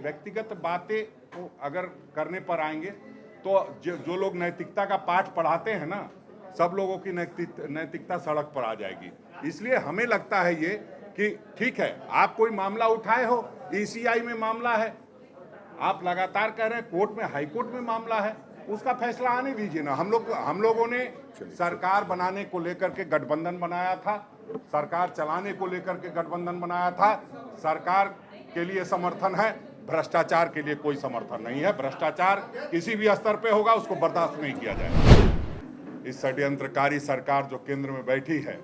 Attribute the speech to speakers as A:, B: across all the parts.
A: व्यक्तिगत बातें को अगर करने पर आएंगे तो जो लोग नैतिकता का पाठ पढ़ाते हैं ना, सब लोगों की नैतिकता सड़क पर आ जाएगी। इसलिए हमें लगता है ये कि ठीक है, आप कोई मामला उठाए हो, ईसीआई में मामला है, आप लगातार कह रहे हैं कोर्ट में, हाई कोर्ट में मामला है, उसका फैसला आने दीजिए ना। हम लोगों ने सरकार बनाने को लेकर के गठबंधन बनाया था, सरकार चलाने को लेकर के गठबंधन बनाया था। सरकार के लिए समर्थन है, भ्रष्टाचार के लिए कोई समर्थन नहीं है। भ्रष्टाचार किसी भी स्तर पे होगा, उसको बर्दाश्त नहीं किया जाएगा। इस षड्यंत्रकारी सरकार जो केंद्र में बैठी है,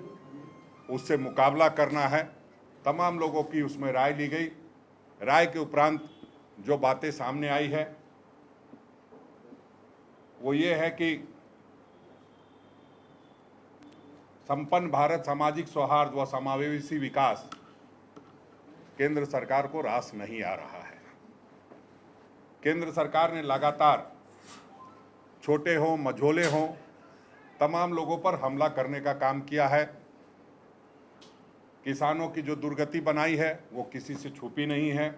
A: उससे मुकाबला करना है। तमाम लोगों की उसमें राय ली गई। राय के उपरांत जो बातें सामने आई है वो ये है कि संपन्न भारत, सामाजिक सौहार्द व समावेशी विकास केंद्र सरकार को रास नहीं आ रहा है। केंद्र सरकार ने लगातार छोटे हों मझोले हों तमाम लोगों पर हमला करने का काम किया है। किसानों की जो दुर्गति बनाई है वो किसी से छुपी नहीं है।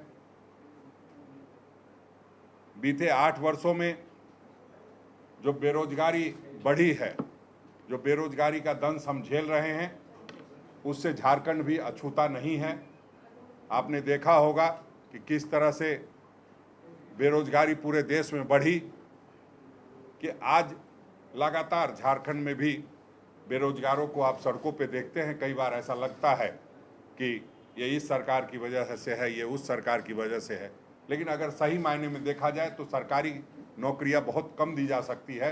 A: बीते 8 वर्षों में जो बेरोजगारी बढ़ी है, जो बेरोजगारी का दंश हम झेल रहे हैं, उससे झारखंड भी अछूता नहीं है। आपने देखा होगा कि किस तरह से बेरोजगारी पूरे देश में बढ़ी, कि आज लगातार झारखंड में भी बेरोजगारों को आप सड़कों पे देखते हैं। कई बार ऐसा लगता है कि ये इस सरकार की वजह से है, ये उस सरकार की वजह से है, लेकिन अगर सही मायने में देखा जाए तो सरकारी नौकरियां बहुत कम दी जा सकती है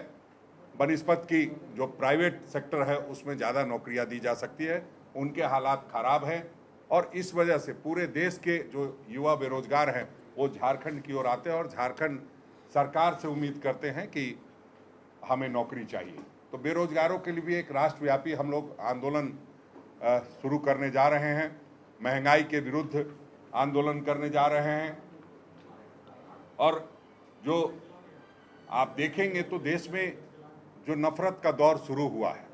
A: बनिस्बत की जो प्राइवेट सेक्टर है उसमें ज़्यादा नौकरियां दी जा सकती है। उनके हालात ख़राब हैं और इस वजह से पूरे देश के जो युवा बेरोजगार हैं वो झारखंड की ओर आते हैं और झारखंड सरकार से उम्मीद करते हैं कि हमें नौकरी चाहिए। तो बेरोजगारों के लिए भी एक राष्ट्रव्यापी हम लोग आंदोलन शुरू करने जा रहे हैं। महंगाई के विरुद्ध आंदोलन करने जा रहे हैं और जो आप देखेंगे तो देश में जो नफरत का दौर शुरू हुआ है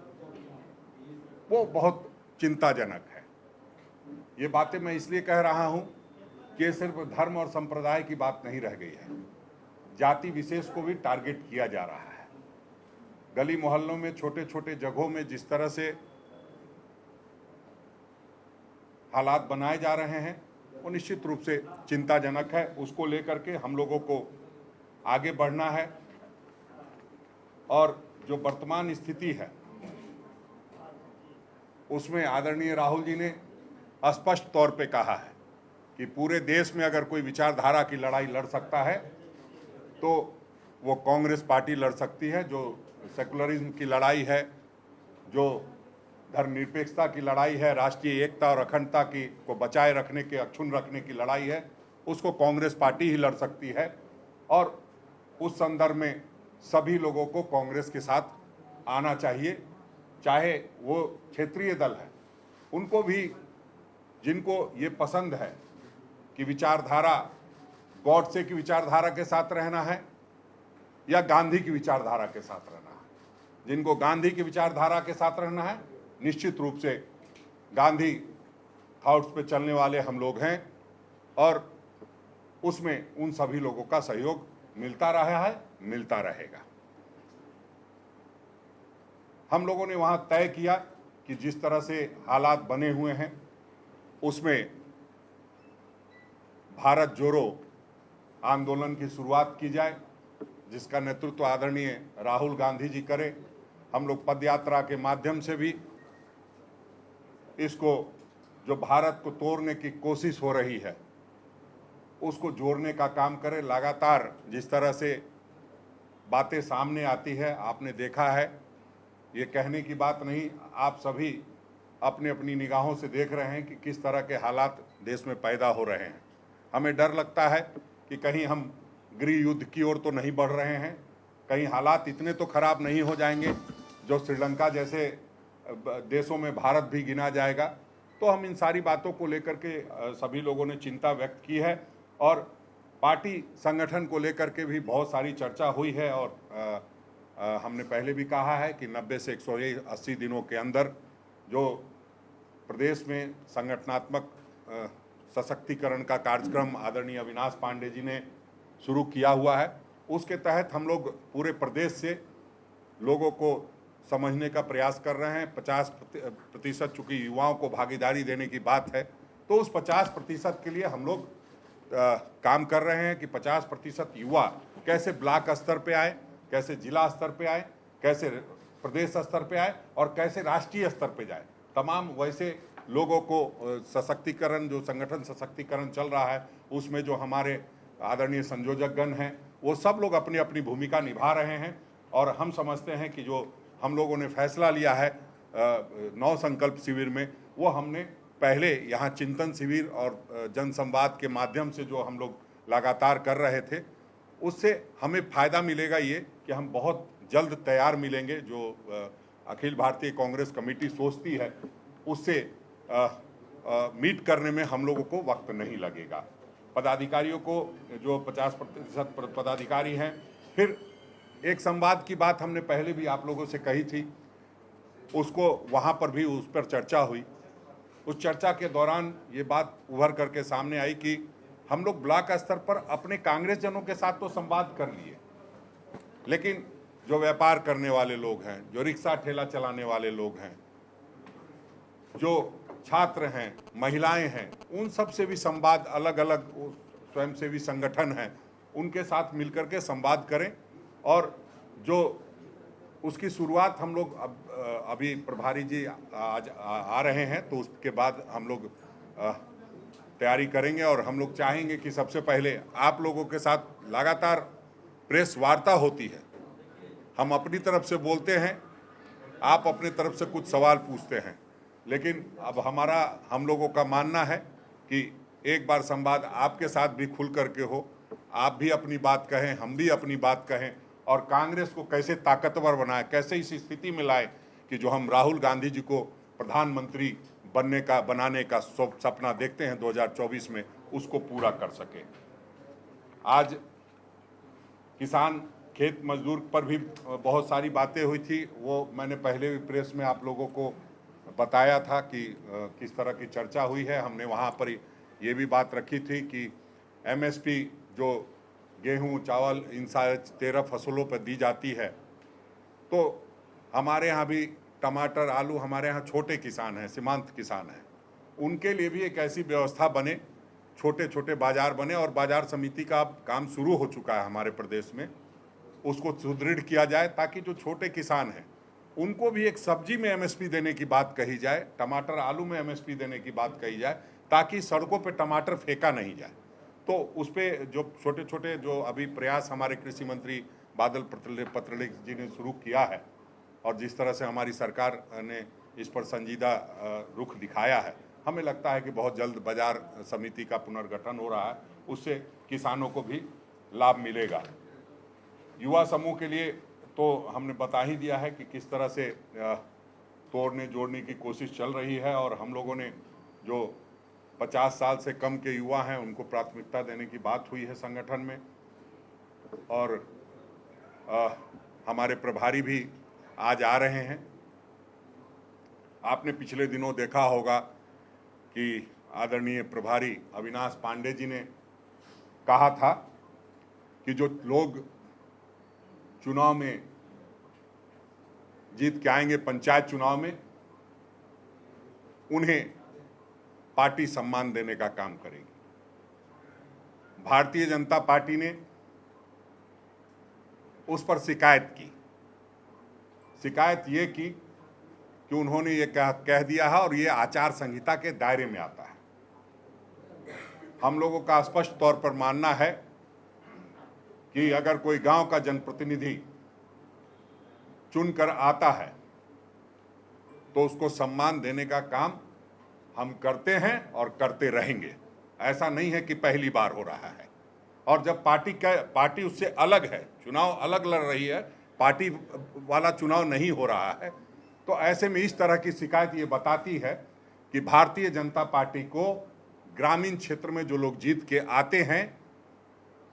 A: वो बहुत चिंताजनक है। ये बातें मैं इसलिए कह रहा हूं कि सिर्फ धर्म और संप्रदाय की बात नहीं रह गई है, जाति विशेष को भी टारगेट किया जा रहा है। गली मोहल्लों में, छोटे छोटे जगहों में जिस तरह से हालात बनाए जा रहे हैं वो निश्चित रूप से चिंताजनक है। उसको लेकर के हम लोगों को आगे बढ़ना है और जो वर्तमान स्थिति है उसमें आदरणीय राहुल जी ने स्पष्ट तौर पे कहा है कि पूरे देश में अगर कोई विचारधारा की लड़ाई लड़ सकता है तो वो कांग्रेस पार्टी लड़ सकती है। जो सेकुलरिज्म की लड़ाई है, जो धर्मनिरपेक्षता की लड़ाई है, राष्ट्रीय एकता और अखंडता की को बचाए रखने के, अक्षुण्ण रखने की लड़ाई है, उसको कांग्रेस पार्टी ही लड़ सकती है। और उस संदर्भ में सभी लोगों को कांग्रेस के साथ आना चाहिए, चाहे वो क्षेत्रीय दल है, उनको भी जिनको ये पसंद है कि विचारधारा गॉडसे की विचारधारा के साथ रहना है या गांधी की विचारधारा के साथ रहना है। जिनको गांधी की विचारधारा के साथ रहना है, निश्चित रूप से गांधी थॉट्स पे चलने वाले हम लोग हैं और उसमें उन सभी लोगों का सहयोग मिलता रहा है, मिलता रहेगा। हम लोगों ने वहां तय किया कि जिस तरह से हालात बने हुए हैं उसमें भारत जोड़ो आंदोलन की शुरुआत की जाए, जिसका नेतृत्व आदरणीय राहुल गांधी जी करें। हम लोग पदयात्रा के माध्यम से भी इसको, जो भारत को तोड़ने की कोशिश हो रही है, उसको जोड़ने का काम करें। लगातार जिस तरह से बातें सामने आती है, आपने देखा है, ये कहने की बात नहीं, आप सभी अपनी अपनी निगाहों से देख रहे हैं कि किस तरह के हालात देश में पैदा हो रहे हैं। हमें डर लगता है कि कहीं हम गृह युद्ध की ओर तो नहीं बढ़ रहे हैं, कहीं हालात इतने तो खराब नहीं हो जाएंगे जो श्रीलंका जैसे देशों में भारत भी गिना जाएगा। तो हम इन सारी बातों को लेकर के सभी लोगों ने चिंता व्यक्त की है और पार्टी संगठन को लेकर के भी बहुत सारी चर्चा हुई है और हमने पहले भी कहा है कि 90 से 180 दिनों के अंदर जो प्रदेश में संगठनात्मक सशक्तिकरण का कार्यक्रम आदरणीय अविनाश पांडे जी ने शुरू किया हुआ है। उसके तहत हम लोग पूरे प्रदेश से लोगों को समझने का प्रयास कर रहे हैं। 50% चूँकि युवाओं को भागीदारी देने की बात है, तो उस 50% के लिए हम लोग काम कर रहे हैं कि 50% युवा कैसे ब्लॉक स्तर पे आए, कैसे जिला स्तर पे आए, कैसे प्रदेश स्तर पे आए और कैसे राष्ट्रीय स्तर पे जाए। तमाम वैसे लोगों को सशक्तिकरण, जो संगठन सशक्तिकरण चल रहा है, उसमें जो हमारे आदरणीय संयोजकगण हैं, वो सब लोग अपनी अपनी भूमिका निभा रहे हैं। और हम समझते हैं कि जो हम लोगों ने फैसला लिया है 9 संकल्प शिविर में, वो हमने पहले यहाँ चिंतन शिविर और जनसंवाद के माध्यम से जो हम लोग लगातार कर रहे थे, उससे हमें फ़ायदा मिलेगा ये कि हम बहुत जल्द तैयार मिलेंगे। जो अखिल भारतीय कांग्रेस कमेटी सोचती है, उससे मीट करने में हम लोगों को वक्त नहीं लगेगा। पदाधिकारियों को जो 50% पदाधिकारी हैं, फिर एक संवाद की बात हमने पहले भी आप लोगों से कही थी, उसको वहाँ पर भी उस पर चर्चा हुई। उस चर्चा के दौरान ये बात उभर करके सामने आई कि हम लोग ब्लॉक स्तर पर अपने कांग्रेस जनों के साथ तो संवाद कर लिए, लेकिन जो व्यापार करने वाले लोग हैं, जो रिक्शा ठेला चलाने वाले लोग हैं, जो छात्र हैं, महिलाएं हैं, उन सब से भी संवाद, अलग अलग स्वयंसेवी संगठन हैं, उनके साथ मिलकर के संवाद करें। और जो उसकी शुरुआत हम लोग अभी प्रभारी जी आज आ रहे हैं, तो उसके बाद हम लोग तैयारी करेंगे। और हम लोग चाहेंगे कि सबसे पहले आप लोगों के साथ लगातार प्रेस वार्ता होती है, हम अपनी तरफ से बोलते हैं, आप अपनी तरफ से कुछ सवाल पूछते हैं, लेकिन अब हम लोगों का मानना है कि एक बार संवाद आपके साथ भी खुल करके हो, आप भी अपनी बात कहें, हम भी अपनी बात कहें, और कांग्रेस को कैसे ताकतवर बनाए, कैसे इस स्थिति में लाए कि जो हम राहुल गांधी जी को प्रधानमंत्री बनाने का सपना देखते हैं 2024 में, उसको पूरा कर सके। आज किसान खेत मजदूर पर भी बहुत सारी बातें हुई थी, वो मैंने पहले भी प्रेस में आप लोगों को बताया था कि किस तरह की चर्चा हुई है। हमने वहाँ पर ये भी बात रखी थी कि MSP जो गेहूं, चावल, इन सारे 13 फसलों पर दी जाती है, तो हमारे यहाँ भी टमाटर, आलू, हमारे यहाँ छोटे किसान हैं, सीमांत किसान हैं, उनके लिए भी एक ऐसी व्यवस्था बने, छोटे छोटे बाजार बने। और बाजार समिति का काम शुरू हो चुका है हमारे प्रदेश में, उसको सुदृढ़ किया जाए ताकि जो छोटे किसान हैं उनको भी एक सब्जी में MSP देने की बात कही जाए, टमाटर, आलू में MSP देने की बात कही जाए, ताकि सड़कों पे टमाटर फेंका नहीं जाए। तो उस पर जो छोटे छोटे जो अभी प्रयास हमारे कृषि मंत्री बादल पत्रलेख जी ने शुरू किया है, और जिस तरह से हमारी सरकार ने इस पर संजीदा रुख दिखाया है, हमें लगता है कि बहुत जल्द बाजार समिति का पुनर्गठन हो रहा है, उससे किसानों को भी लाभ मिलेगा। युवा समूह के लिए तो हमने बता ही दिया है कि किस तरह से तोड़ने जोड़ने की कोशिश चल रही है, और हम लोगों ने जो 50 साल से कम के युवा हैं उनको प्राथमिकता देने की बात हुई है संगठन में। और हमारे प्रभारी भी आज आ रहे हैं। आपने पिछले दिनों देखा होगा कि आदरणीय प्रभारी अविनाश पांडे जी ने कहा था कि जो लोग चुनाव में जीत के आएंगे, पंचायत चुनाव में, उन्हें पार्टी सम्मान देने का काम करेगी। भारतीय जनता पार्टी ने उस पर शिकायत की। शिकायत ये की कि उन्होंने ये कह दिया है, और ये आचार संहिता के दायरे में आता है। हम लोगों का स्पष्ट तौर पर मानना है कि अगर कोई गांव का जनप्रतिनिधि चुनकर आता है तो उसको सम्मान देने का काम हम करते हैं और करते रहेंगे। ऐसा नहीं है कि पहली बार हो रहा है। और जब पार्टी उससे अलग है, चुनाव अलग लड़ रही है, पार्टी वाला चुनाव नहीं हो रहा है, तो ऐसे में इस तरह की शिकायत ये बताती है कि भारतीय जनता पार्टी को ग्रामीण क्षेत्र में जो लोग जीत के आते हैं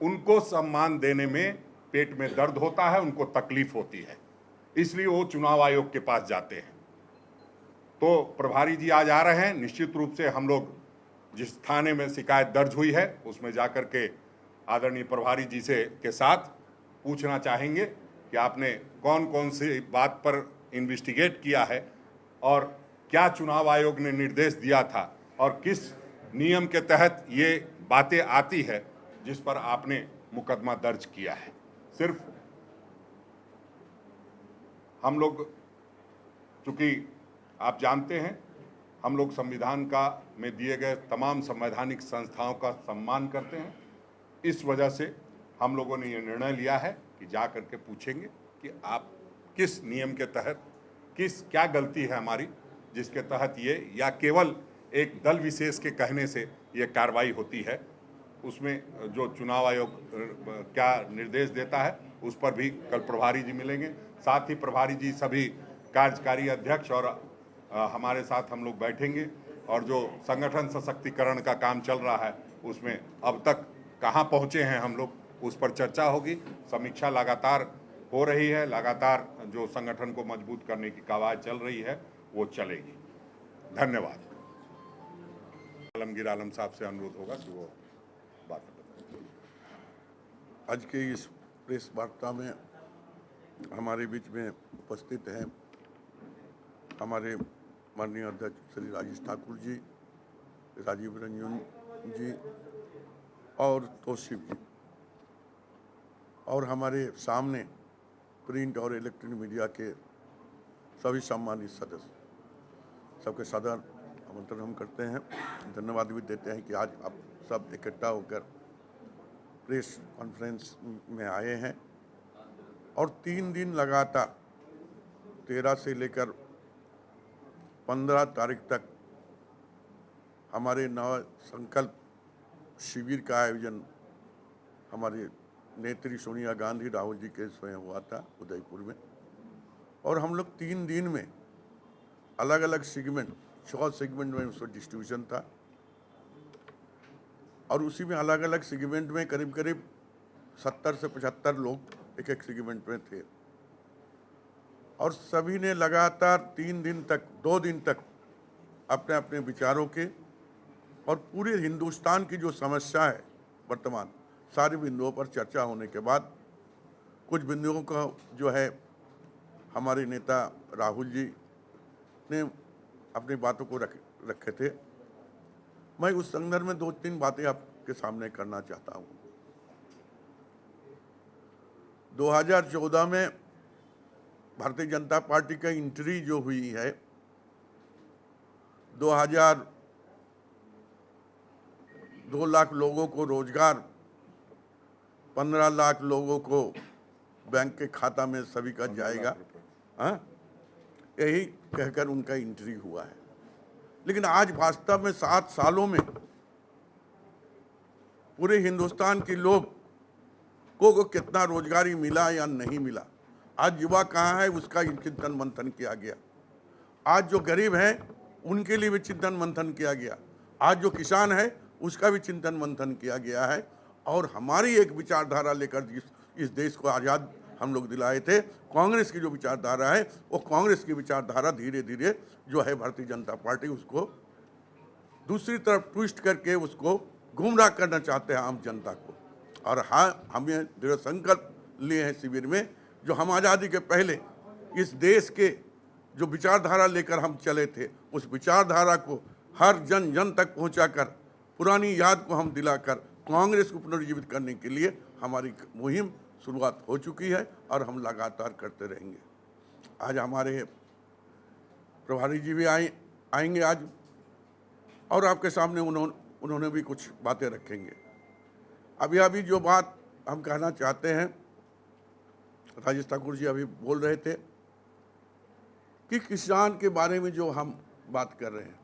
A: उनको सम्मान देने में पेट में दर्द होता है, उनको तकलीफ होती है, इसलिए वो चुनाव आयोग के पास जाते हैं। तो प्रभारी जी आज आ रहे हैं। निश्चित रूप से हम लोग जिस थाने में शिकायत दर्ज हुई है उसमें जाकर के आदरणीय प्रभारी जी से के साथ पूछना चाहेंगे कि आपने कौन कौन सी बात पर इन्वेस्टिगेट किया है और क्या चुनाव आयोग ने निर्देश दिया था और किस नियम के तहत ये बातें आती है जिस पर आपने मुकदमा दर्ज किया है। सिर्फ हम लोग, चूंकि आप जानते हैं हम लोग संविधान का में दिए गए तमाम संवैधानिक संस्थाओं का सम्मान करते हैं, इस वजह से हम लोगों ने ये निर्णय लिया है कि जा करके पूछेंगे कि आप किस नियम के तहत क्या गलती है हमारी जिसके तहत ये, या केवल एक दल विशेष के कहने से ये कार्रवाई होती है। उसमें जो चुनाव आयोग क्या निर्देश देता है उस पर भी कल प्रभारी जी मिलेंगे। साथ ही प्रभारी जी सभी कार्यकारी अध्यक्ष और हमारे साथ हम लोग बैठेंगे और जो संगठन सशक्तिकरण का काम चल रहा है उसमें अब तक कहाँ पहुँचे हैं हम लोग, उस पर चर्चा होगी। समीक्षा लगातार हो रही है, लगातार जो संगठन को मजबूत करने की कवायद चल रही है वो चलेगी। धन्यवाद। आलमगीर आलम साहब से अनुरोध होगा कि वो बात बताएं।
B: आज के इस प्रेस वार्ता में हमारे बीच में उपस्थित हैं हमारे माननीय अध्यक्ष श्री राजेश ठाकुर जी, राजीव रंजन जी और तौसीफ जी, और हमारे सामने प्रिंट और इलेक्ट्रॉनिक मीडिया के सभी सम्मानित सदस्य, सबके सादर आमंत्रण हम करते हैं, धन्यवाद भी देते हैं कि आज आप सब इकट्ठा होकर प्रेस कॉन्फ्रेंस में आए हैं। और 3 दिन लगातार 13 से लेकर 15 तारीख तक हमारे नव संकल्प शिविर का आयोजन हमारे नेत्री सोनिया गांधी राहुल जी के स्वयं हुआ था उदयपुर में। और हम लोग 3 दिन में अलग अलग सेगमेंट, 6 सेगमेंट में उसका डिस्ट्रीब्यूशन था और उसी में अलग अलग सेगमेंट में करीब करीब 70 से 75 लोग एक एक सेगमेंट में थे। और सभी ने लगातार 3 दिन तक, 2 दिन तक अपने अपने विचारों के और पूरे हिंदुस्तान की जो समस्या है वर्तमान, सारे बिंदुओं पर चर्चा होने के बाद कुछ बिंदुओं का जो है हमारे नेता राहुल जी ने अपनी बातों को रखे थे। मैं उस संदर्भ में 2-3 बातें आपके सामने करना चाहता हूँ। 2014 में भारतीय जनता पार्टी का एंट्री जो हुई है, 2 लाख लोगों को रोजगार, 15 लाख लोगों को बैंक के खाता में सभी का जाएगा, हाँ, यही कहकर उनका एंट्री हुआ है। लेकिन आज वास्तव में 7 सालों में पूरे हिंदुस्तान के लोग को कितना रोजगारी मिला या नहीं मिला, आज युवा कहाँ है उसका चिंतन मंथन किया गया। आज जो गरीब हैं उनके लिए भी चिंतन मंथन किया गया। आज जो किसान है उसका भी चिंतन मंथन किया गया है। और हमारी एक विचारधारा लेकर इस देश को आज़ाद हम लोग दिलाए थे, कांग्रेस की जो विचारधारा है वो कांग्रेस की विचारधारा धीरे धीरे जो है भारतीय जनता पार्टी उसको दूसरी तरफ ट्विस्ट करके उसको गुमराह करना चाहते हैं आम जनता को। और हाँ, हमें दृढ़ संकल्प लिए हैं शिविर में, जो हम आज़ादी के पहले इस देश के जो विचारधारा लेकर हम चले थे उस विचारधारा को हर जन जन तक पहुंचाकर पुरानी याद को हम दिलाकर कांग्रेस को पुनर्जीवित करने के लिए हमारी मुहिम शुरुआत हो चुकी है और हम लगातार करते रहेंगे। आज हमारे प्रभारी जी भी आएंगे आज, और आपके सामने उन्होंने भी कुछ बातें रखेंगे। अभी जो बात हम कहना चाहते हैं, राजेश ठाकुर जी अभी बोल रहे थे कि किसान के बारे में जो हम बात कर रहे हैं,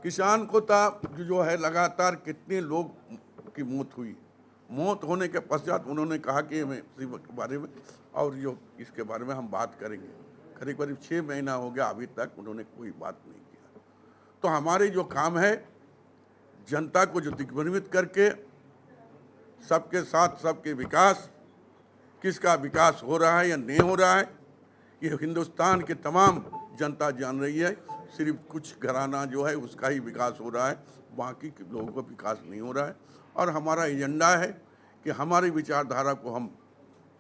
B: किसान को जो है लगातार कितने लोग की मौत हुई, मौत होने के पश्चात उन्होंने कहा कि हमें इसी के बारे में और जो इसके बारे में हम बात करेंगे। करीब करीब 6 महीना हो गया, अभी तक उन्होंने कोई बात नहीं किया। तो हमारे जो काम है, जनता को जो दिग्भ्रमित करके सबके साथ सबके विकास, किसका विकास हो रहा है या नहीं हो रहा है, ये हिंदुस्तान के तमाम जनता जान रही है। सिर्फ कुछ घराना जो है उसका ही विकास हो रहा है, बाकी के लोगों का विकास नहीं हो रहा है। और हमारा एजेंडा है कि हमारी विचारधारा को हम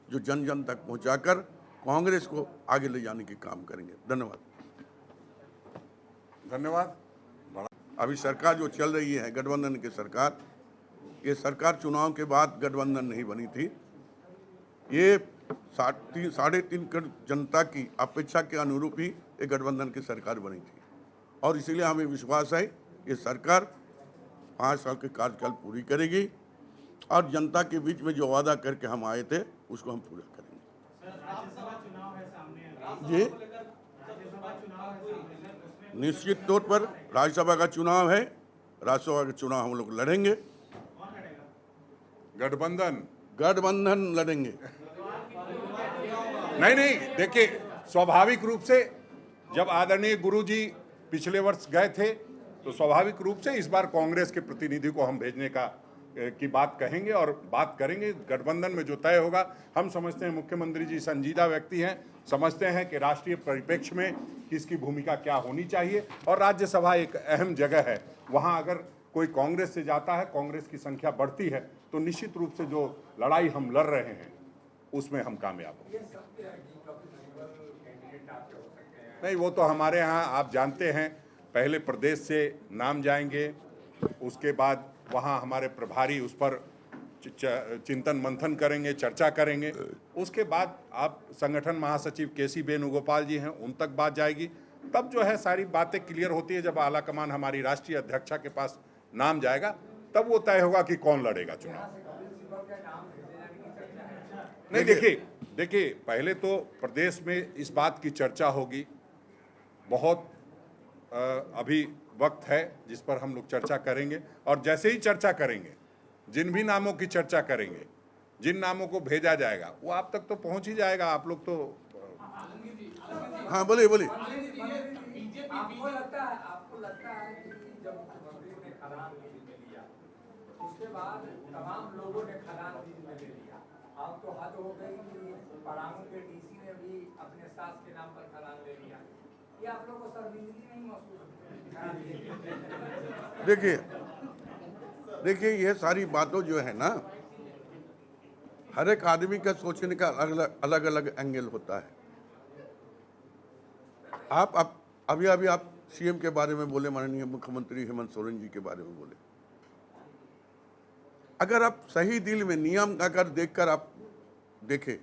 B: जो जन जन तक पहुंचाकर कांग्रेस को आगे ले जाने के काम करेंगे। धन्यवाद।
A: धन्यवाद।
B: अभी सरकार जो चल रही है गठबंधन की सरकार, ये सरकार चुनाव के बाद गठबंधन नहीं बनी थी। ये 3.5 करोड़ जनता की अपेक्षा के अनुरूप ही ये गठबंधन की सरकार बनी थी और इसीलिए हमें विश्वास है ये सरकार 5 साल के कार्यकाल पूरी करेगी और जनता के बीच में जो वादा करके हम आए थे उसको हम पूरा करेंगे। जी, निश्चित तौर पर राज्यसभा का चुनाव है, राज्यसभा का चुनाव हम लोग लड़ेंगे। गठबंधन लड़ेंगे।
A: नहीं, देखिए, स्वाभाविक रूप से जब आदरणीय गुरुजी पिछले वर्ष गए थे तो स्वाभाविक रूप से इस बार कांग्रेस के प्रतिनिधि को हम भेजने की बात कहेंगे और बात करेंगे। गठबंधन में जो तय होगा, हम समझते हैं मुख्यमंत्री जी संजीदा व्यक्ति हैं, समझते हैं कि राष्ट्रीय परिप्रेक्ष्य में किसकी भूमिका क्या होनी चाहिए और राज्यसभा एक अहम जगह है। वहाँ अगर कोई कांग्रेस से जाता है, कांग्रेस की संख्या बढ़ती है तो निश्चित रूप से जो लड़ाई हम लड़ रहे हैं उसमें हम कामयाब होंगे। नहीं, वो तो हमारे यहाँ आप जानते हैं, पहले प्रदेश से नाम जाएंगे, उसके बाद वहाँ हमारे प्रभारी उस पर चिंतन मंथन करेंगे, चर्चा करेंगे। उसके बाद आप संगठन महासचिव केसी वेणुगोपाल जी हैं, उन तक बात जाएगी। तब जो है सारी बातें क्लियर होती है। जब आलाकमान हमारी राष्ट्रीय अध्यक्षा के पास नाम जाएगा तब वो तय होगा कि कौन लड़ेगा चुनाव। नहीं, देखिए, पहले तो प्रदेश में इस बात की चर्चा होगी। बहुत अभी वक्त है जिस पर हम लोग चर्चा करेंगे और जैसे ही चर्चा करेंगे, जिन भी नामों की चर्चा करेंगे, जिन नामों को भेजा जाएगा वो आप तक तो पहुंच ही जाएगा। आप लोग तो
B: हाँ, बोलिए।
C: आपको लगता है कि जब मुख्यमंत्री ने खदान लीज में लिया उसके बाद तमाम लोगों ने खदान लीज में ले लिया, अब तो हद हो गई कि परामू के डीसी ने भी अपने सास के नाम पर खदान ले लिया। ये आप लोगों को शर्मिंदगी नहीं महसूस होती?
B: देखिए, ये सारी बातों जो है ना, हर एक आदमी का सोचने का अलग अलग एंगल होता है। आप अभी आप सीएम के बारे में बोले, माननीय मुख्यमंत्री हेमंत सोरेन जी के बारे में बोले। अगर आप सही दिल में नियम अगर देखकर आप देखें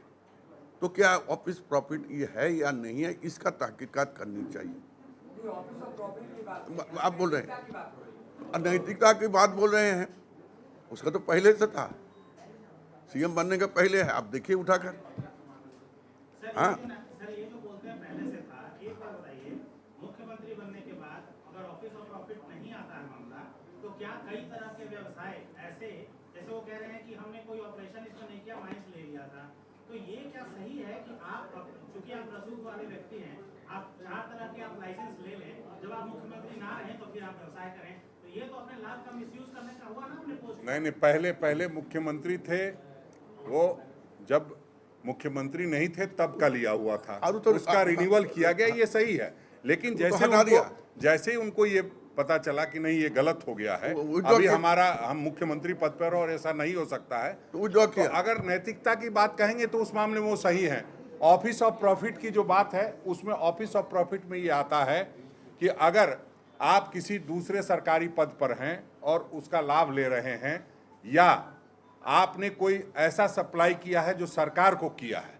B: तो क्या ऑफिस प्रॉफिट ये है या नहीं है, इसका तहकीकात करनी चाहिए। आप बोल रहे हैं अनैतिकता की बात बोल रहे हैं, उसका तो पहले से था, सीएम बनने का पहले है। आप देखिए उठाकर। हाँ,
D: सर, ये जो बोलते हैं पहले से था, एक बार बताइए, मुख्यमंत्री बनने के बाद अगर ऑफिस ऑफ प्रॉफिट नहीं आता है मामला, तो क्या कई तरह के व्यवसाय ऐसे, जैसे वो कह रहे हैं कि हमने कोई ऑपरेशन इसमें नहीं किया, माइंस ले लिया था, तो ये क्या सही है कि आप, चूंकि आप रसूख वाले व्यक्ति हैं, आप 4 तरह के आप लाइसेंस ले लें, जब आप मुख्यमंत्री ना रहें तो फिर आप व्यवसाय करें, तो ये तो अपने लाभ का मिसयूज करने का हुआ ना अपने पोस्ट।
A: नहीं, पहले मुख्यमंत्री थे, वो जब मुख्यमंत्री नहीं थे तब का लिया हुआ था,
B: तो
A: उसका रिन्यूअल किया गया, ये सही है। लेकिन जैसे ही उनको ये पता चला कि नहीं ये गलत हो गया है, अभी हम मुख्यमंत्री पद पर और ऐसा नहीं हो सकता है, तो अगर नैतिकता की बात कहेंगे तो उस मामले में वो सही है। ऑफिस ऑफ प्रॉफिट की जो बात है उसमें ऑफिस ऑफ प्रॉफिट में ये आता है कि अगर आप किसी दूसरे सरकारी पद पर हैं और उसका लाभ ले रहे हैं या आपने कोई ऐसा सप्लाई किया है जो सरकार को किया है।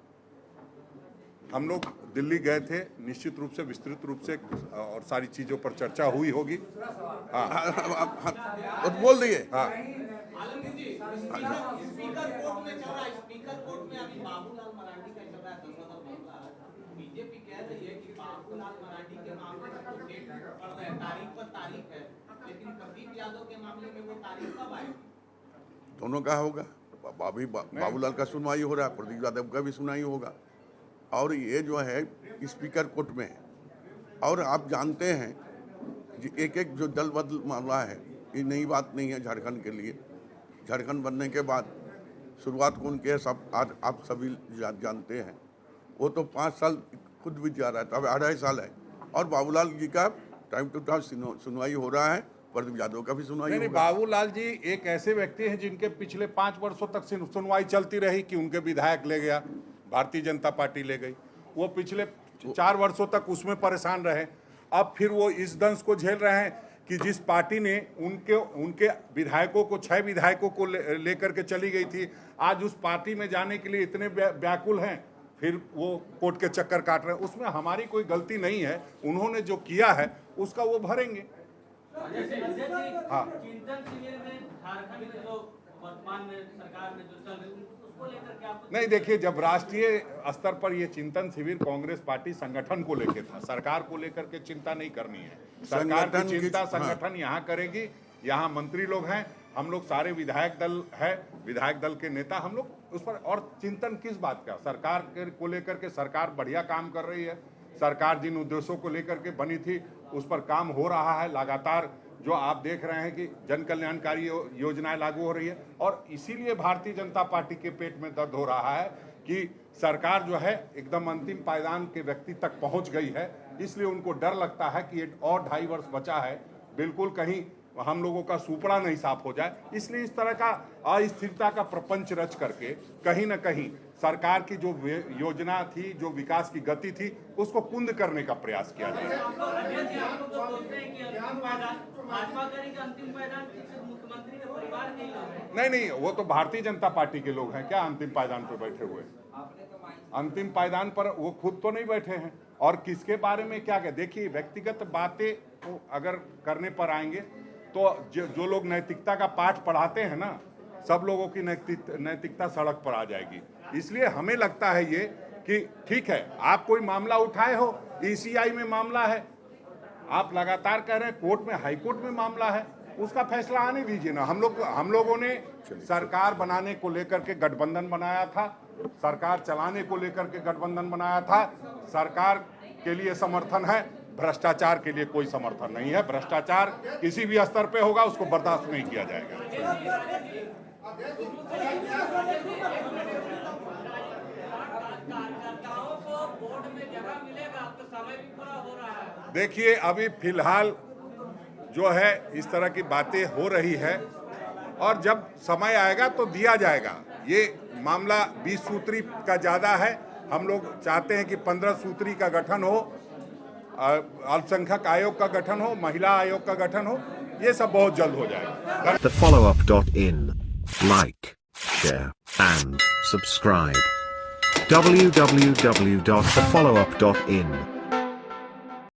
A: हम लोग दिल्ली गए थे, निश्चित रूप से विस्तृत रूप से और सारी चीजों पर चर्चा हुई होगी। हाँ,
B: बोल दिए।
A: हाँ,
E: स्पीकर कोर्ट में चल रहा है, स्पीकर कोर्ट में अभी बाबूलाल मरांडी का चल रहा है दंगल मामला। बीजेपी कह रही है कि बाबूलाल मरांडी के मामले में तो डेट पड़ रहा है, तारीख पर तारीख है, लेकिन प्रदीप यादव के मामले में वो तारीख कब आएगी?
B: दोनों का होगा, बाबूलाल का सुनवाई हो रहा है, प्रदीप यादव का भी सुनवाई होगा। और ये जो है स्पीकर कोर्ट में है। और आप जानते हैं कि एक जो दल बदल मामला है, ये नई बात नहीं है झारखंड के लिए। झारखंड बनने के बाद शुरुआत कौन के सब आज आप सभी जानते हैं। वो तो 5 साल खुद भी जा रहा है, तो अब 2.5 साल है। और बाबूलाल जी का टाइम टू टाइम सुनवाई हो रहा है। प्रदीप यादव का भी सुनवाई
A: नहीं,
B: होगा।
A: बाबूलाल जी एक ऐसे व्यक्ति हैं जिनके पिछले 5 वर्षों तक सुनवाई चलती रही कि उनके विधायक ले गया, भारतीय जनता पार्टी ले गई। वो पिछले 4 वर्षों तक उसमें परेशान रहे। अब फिर वो इस दंश को झेल रहे हैं कि जिस पार्टी ने उनके विधायकों को 6 विधायकों को लेकर के चली गई थी, आज उस पार्टी में जाने के लिए इतने व्याकुल हैं, फिर वो कोर्ट के चक्कर काट रहे हैं। उसमें हमारी कोई गलती नहीं है, उन्होंने जो किया है उसका वो भरेंगे। हाँ,
F: चिंतन शिविर में झारखंड में जो वर्तमान में सरकार में जो चल रही है उसको लेकर क्या
A: नहीं, देखिए, जब राष्ट्रीय स्तर पर ये चिंतन शिविर कांग्रेस पार्टी संगठन को लेकर था, सरकार को लेकर के चिंता नहीं करनी है। सरकार की चिंता संगठन यहाँ करेगी। यहाँ मंत्री लोग हैं, हम लोग सारे विधायक दल है, विधायक दल के नेता, हम लोग उस पर। और चिंतन किस बात का? सरकार को लेकर के सरकार बढ़िया काम कर रही है। सरकार जिन उद्देश्यों को लेकर के बनी थी उस पर काम हो रहा है लगातार। जो आप देख रहे हैं कि जन कल्याणकारी योजनाएं लागू हो रही है, और इसीलिए भारतीय जनता पार्टी के पेट में दर्द हो रहा है कि सरकार जो है एकदम अंतिम पायदान के व्यक्ति तक पहुंच गई है। इसलिए उनको डर लगता है कि और 2.5 वर्ष बचा है, बिल्कुल कहीं हम लोगों का सुपड़ा नहीं साफ हो जाए। इसलिए इस तरह का अस्थिरता का प्रपंच रच करके कहीं ना कहीं सरकार की जो योजना थी, जो विकास की गति थी, उसको कुंद करने का प्रयास किया जाए। नहीं, वो तो भारतीय जनता पार्टी के लोग हैं, क्या अंतिम पायदान पर बैठे हुए? अंतिम पायदान पर वो खुद तो नहीं बैठे हैं। और किसके बारे में क्या कहे? देखिए, व्यक्तिगत बातें तो अगर करने पर आएंगे तो जो लोग नैतिकता का पाठ पढ़ाते हैं ना, सब लोगों की नैतिकता सड़क पर आ जाएगी। इसलिए हमें लगता है ये कि ठीक है, आप कोई मामला उठाए हो, ECI में मामला है, आप लगातार कह रहे हैं कोर्ट में, हाई कोर्ट में मामला है, उसका फैसला आने दीजिए ना। हम लोगों ने सरकार बनाने को लेकर के गठबंधन बनाया था, सरकार चलाने को लेकर के गठबंधन बनाया था। सरकार के लिए समर्थन है, भ्रष्टाचार के लिए कोई समर्थन नहीं है। भ्रष्टाचार किसी भी स्तर पे होगा, उसको बर्दाश्त नहीं किया जाएगा। देखिए, अभी फिलहाल जो है इस तरह की बातें हो रही है, और जब समय आएगा तो दिया जाएगा। ये मामला 20 सूत्री का ज़्यादा है। हम लोग चाहते हैं कि 15 सूत्री का गठन हो, अल्पसंख्यक आयोग का गठन हो, महिला आयोग का गठन हो। ये सब बहुत जल्द हो जाएगा।
G: TheFollowUp.in. Like, share, and subscribe. www.thefollowup.in